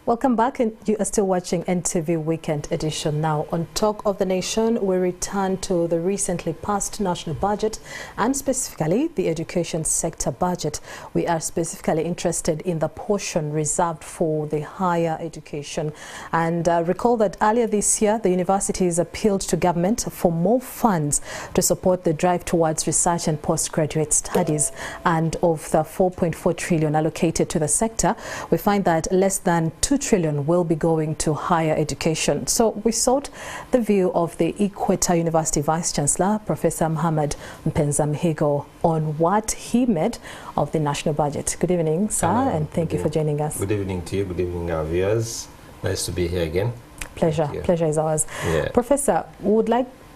Welcome back, and you are still watching NTV Weekend Edition. Now, on Talk of the Nation, we return to the recently passed national budget and specifically the education sector budget. We are specifically interested in the portion reserved for the higher education. And recall that earlier this year, the universities appealed to government for more funds to support the drive towards research and postgraduate studies. And of the 4.4 trillion allocated to the sector, we find that less than 2 trillion will be going to higher education. So we sought the view of the Equator University Vice Chancellor, Professor MOUHAMMAD MPEZAMIHIGO, on what he made of the national budget. Good evening, sir, and thank you for joining us. Good evening to you. Good evening, our viewers. Nice to be here again. Pleasure. Pleasure is ours. Yeah. Professor,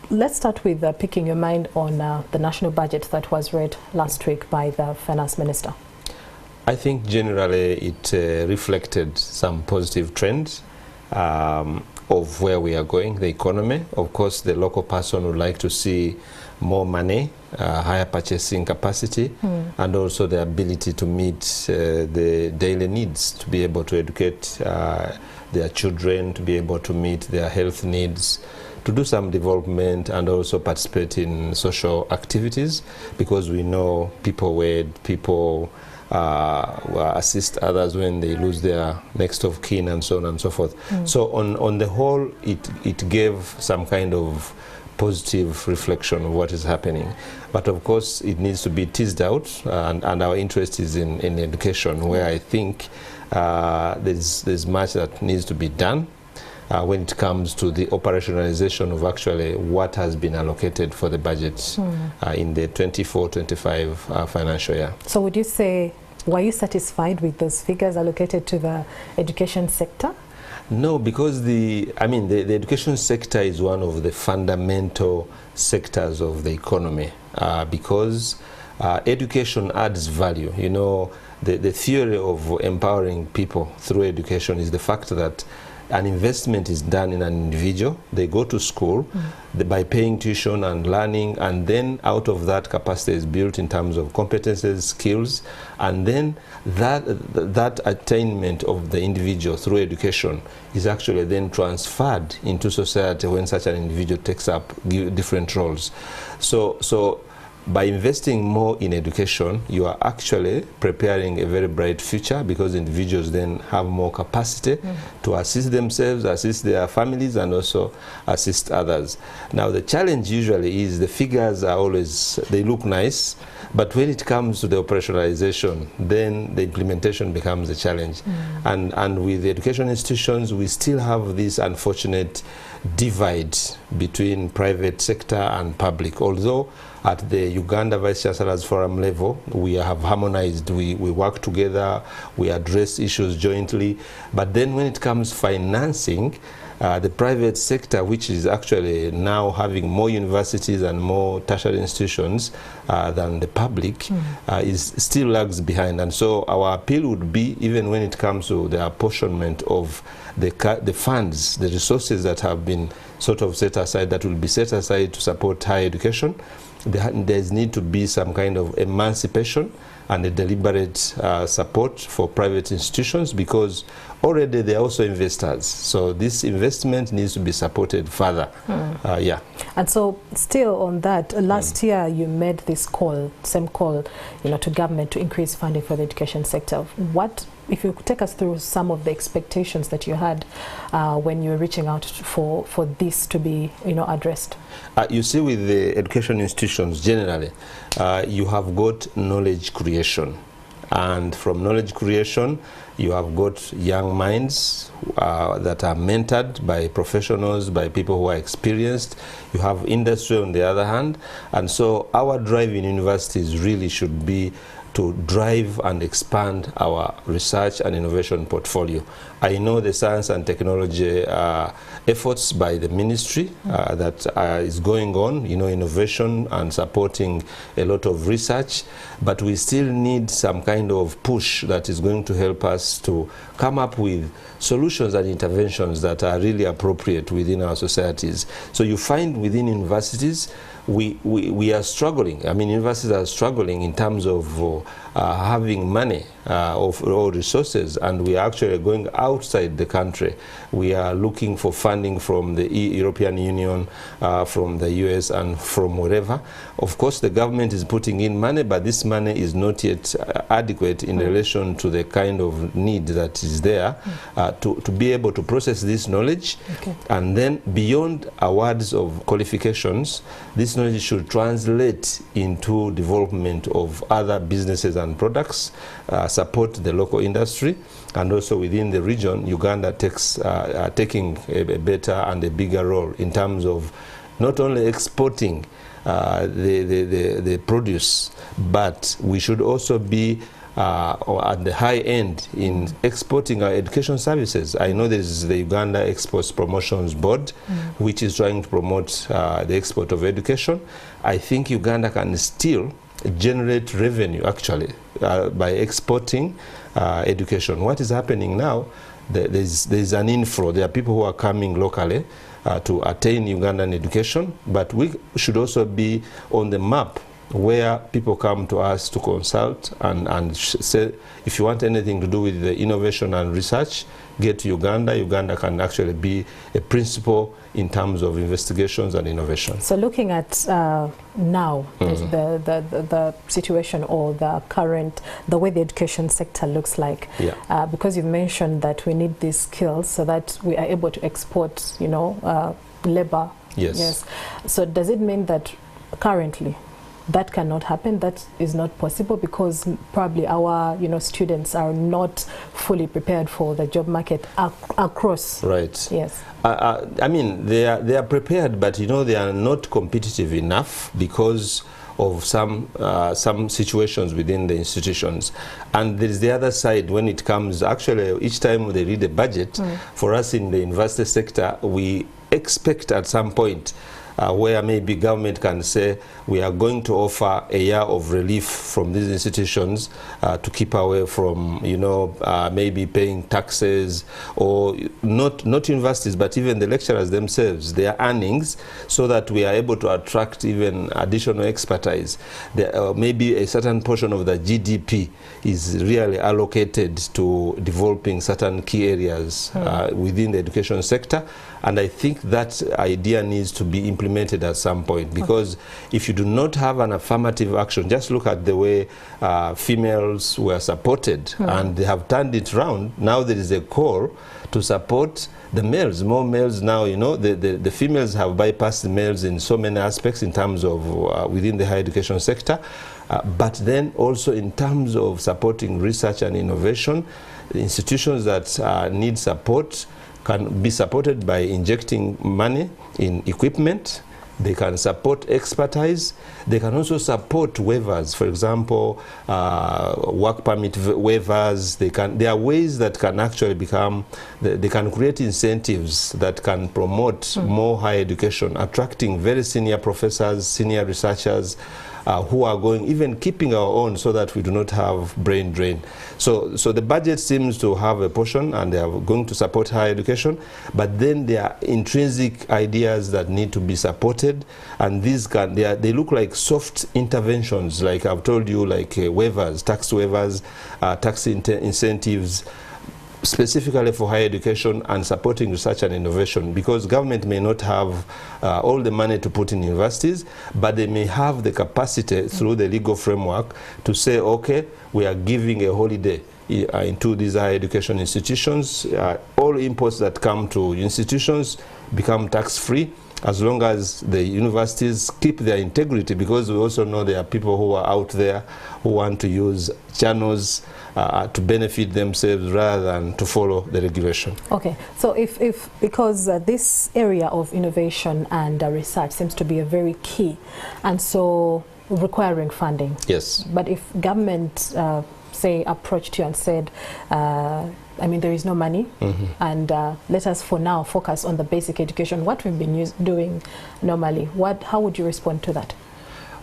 let's start with picking your mind on the national budget that was read last week by the Finance Minister. I think generally it reflected some positive trends of where we are going, the economy. Of course, the local person would like to see more money, higher purchasing capacity, and also the ability to meet the daily needs, to be able to educate their children, to be able to meet their health needs, to do some development and also participate in social activities, because we know people assist others when they lose their next of kin and so on and so forth. So on the whole, it gave some kind of positive reflection of what is happening. But of course, it needs to be teased out, and our interest is in education, where I think there's much that needs to be done when it comes to the operationalization of actually what has been allocated for the budget in the 24-25 financial year. So would you say, were you satisfied with those figures allocated to the education sector? No, because the education sector is one of the fundamental sectors of the economy, because education adds value. You know, the theory of empowering people through education is the fact that an investment is done in an individual. They go to school by paying tuition and learning, and then out of that, capacity is built in terms of competences, skills, and then that attainment of the individual through education is actually then transferred into society when such an individual takes up different roles. So by investing more in education, you are actually preparing a very bright future, because individuals then have more capacity to assist themselves, assist their families, and also assist others. Now, the challenge usually is the figures are always, they look nice, but when it comes to the operationalization, then the implementation becomes a challenge. And with the education institutions, we still have this unfortunate divide between private sector and public. Although at the Uganda Vice Chancellor's Forum level, we have harmonized, we work together, we address issues jointly. But then when it comes financing, the private sector, which is actually now having more universities and more tertiary institutions than the public, is still lags behind. And so our appeal would be, even when it comes to the apportionment of the funds, the resources that have been sort of set aside, that will be set aside to support higher education, there's need to be some kind of emancipation and a deliberate support for private institutions, because already they're also investors. So this investment needs to be supported further. And so still on that, last year you made this call, same call, to government to increase funding for the education sector. What, if you could take us through some of the expectations that you had when you were reaching out for this to be addressed? You see, with the education institutions generally, you have got knowledge creation, and from knowledge creation you have got young minds that are mentored by professionals, by people who are experienced. You have industry on the other hand, and so our drive in universities really should be to drive and expand our research and innovation portfolio. I know the science and technology efforts by the ministry that is going on, innovation and supporting a lot of research, but we still need some kind of push that is going to help us to come up with solutions and interventions that are really appropriate within our societies. So you find within universities, we are struggling. I mean, universities are struggling in terms of having money of all resources, and we are actually going outside the country. We are looking for funding from the European Union, from the US, and from wherever. Of course, the government is putting in money, but this money is not yet adequate in relation to the kind of need that is there to be able to process this knowledge. And then beyond awards of qualifications, this knowledge should translate into development of other businesses and products, support the local industry, and also within the region, Uganda taking a better and a bigger role in terms of not only exporting the produce, but we should also be at the high end in exporting our education services. I know there is the Uganda Exports Promotions Board, which is trying to promote the export of education. I think Uganda can still generate revenue actually by exporting education. What is happening now, there's an inflow. There are people who are coming locally to attain Ugandan education, but we should also be on the map where people come to us to consult and say, if you want anything to do with the innovation and research, get to Uganda. Uganda can actually be a principal in terms of investigations and innovation. So looking at now, the situation or the way the education sector looks like, because you've mentioned that we need these skills so that we are able to export, labor. Yes. So does it mean that currently that cannot happen? That is not possible because probably our students are not fully prepared for the job market across. Right. Yes. I mean, they are prepared, but they are not competitive enough because of some situations within the institutions. And there is the other side when it comes, actually each time they read the budget, for us in the university sector, we expect at some point where maybe government can say we are going to offer a year of relief from these institutions to keep away from maybe paying taxes, or not universities but even the lecturers themselves, their earnings, so that we are able to attract even additional expertise. Maybe a certain portion of the GDP is really allocated to developing certain key areas within the education sector. And I think that idea needs to be implemented at some point, because if you do not have an affirmative action, just look at the way females were supported, and they have turned it around. Now there is a call to support the males. More males now, the females have bypassed the males in so many aspects in terms of within the higher education sector, but then also in terms of supporting research and innovation. The institutions that need support can be supported by injecting money in equipment. They can support expertise. They can also support waivers. For example, work permit waivers. There are ways that can actually they can create incentives that can promote more higher education, attracting very senior professors, senior researchers, who are even keeping our own, so that we do not have brain drain. So the budget seems to have a portion, and they are going to support higher education, but then there are intrinsic ideas that need to be supported, and these they look like soft interventions, like I've told you, like waivers, tax waivers, tax incentives, specifically for higher education and supporting research and innovation, because government may not have all the money to put in universities, but they may have the capacity through the legal framework to say, okay, we are giving a holiday into these higher education institutions. All imports that come to institutions become tax-free, as long as the universities keep their integrity, because we also know there are people who are out there who want to use channels to benefit themselves rather than to follow the regulation. Okay, so because this area of innovation and research seems to be a very key, and so requiring funding. Yes. But if government say approached you and said, I mean, there is no money, and let us for now focus on the basic education, what we've been doing normally, how would you respond to that?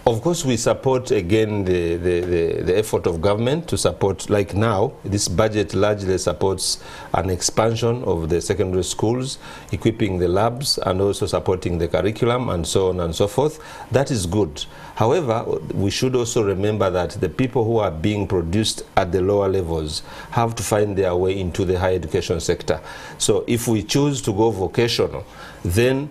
Of course, we support again the effort of government to support, like now, this budget largely supports an expansion of the secondary schools, equipping the labs, and also supporting the curriculum, and so on and so forth. That is good. However, we should also remember that the people who are being produced at the lower levels have to find their way into the higher education sector. So if we choose to go vocational, then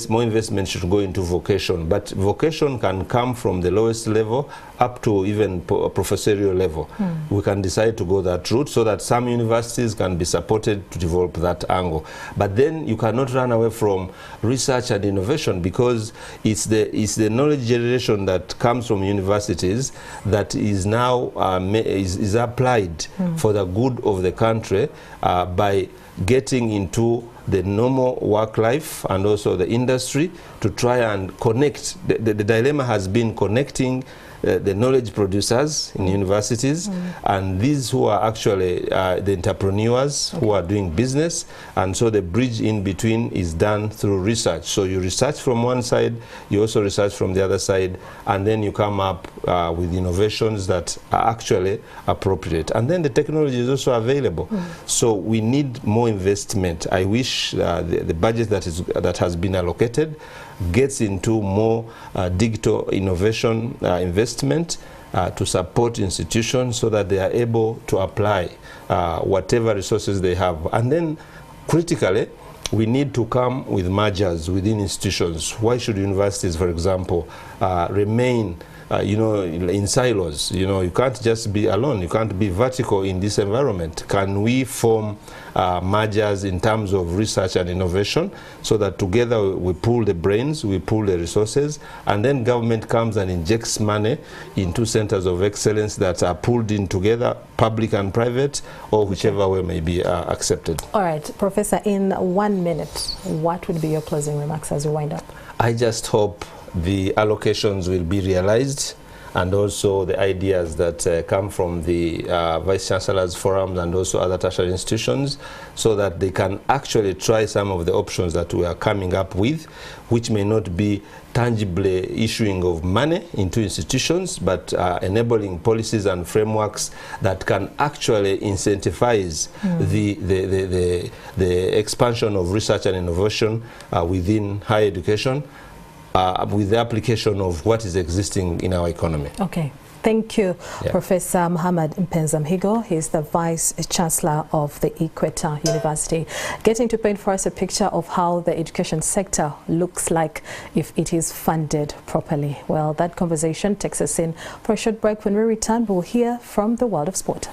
more investment should go into vocation. But vocation can come from the lowest level up to even professorial level. We can decide to go that route so that some universities can be supported to develop that angle. But then you cannot run away from research and innovation, because it's the knowledge generation that comes from universities that is now is applied for the good of the country by getting into the normal work life and also the industry to try and connect. The dilemma has been connecting the knowledge producers in universities and these who are actually the entrepreneurs who are doing business, and so the bridge in between is done through research. So you research from one side, you also research from the other side, and then you come up with innovations that are actually appropriate. And then the technology is also available. So we need more investment. I wish the budget that has been allocated gets into more digital innovation investment to support institutions so that they are able to apply whatever resources they have. And then critically, we need to come with mergers within institutions. Why should universities, for example, remain in silos? You can't just be alone. You can't be vertical in this environment. Can we form mergers in terms of research and innovation so that together we pool the brains, we pool the resources, and then government comes and injects money into centers of excellence that are pooled in together, public and private, or whichever way may be accepted. All right, Professor, in 1 minute, what would be your closing remarks as we wind up? I just hope the allocations will be realized, and also the ideas that come from the Vice Chancellor's forums and also other tertiary institutions, so that they can actually try some of the options that we are coming up with, which may not be tangibly issuing of money into institutions, but enabling policies and frameworks that can actually incentivize the expansion of research and innovation within higher education, with the application of what is existing in our economy. Okay. Thank you, Professor MOUHAMMAD MPEZAMIHIGO. He is the Vice Chancellor of the Equator University, getting to paint for us a picture of how the education sector looks like if it is funded properly. Well, that conversation takes us in for a short break. When we return, we'll hear from the world of sport.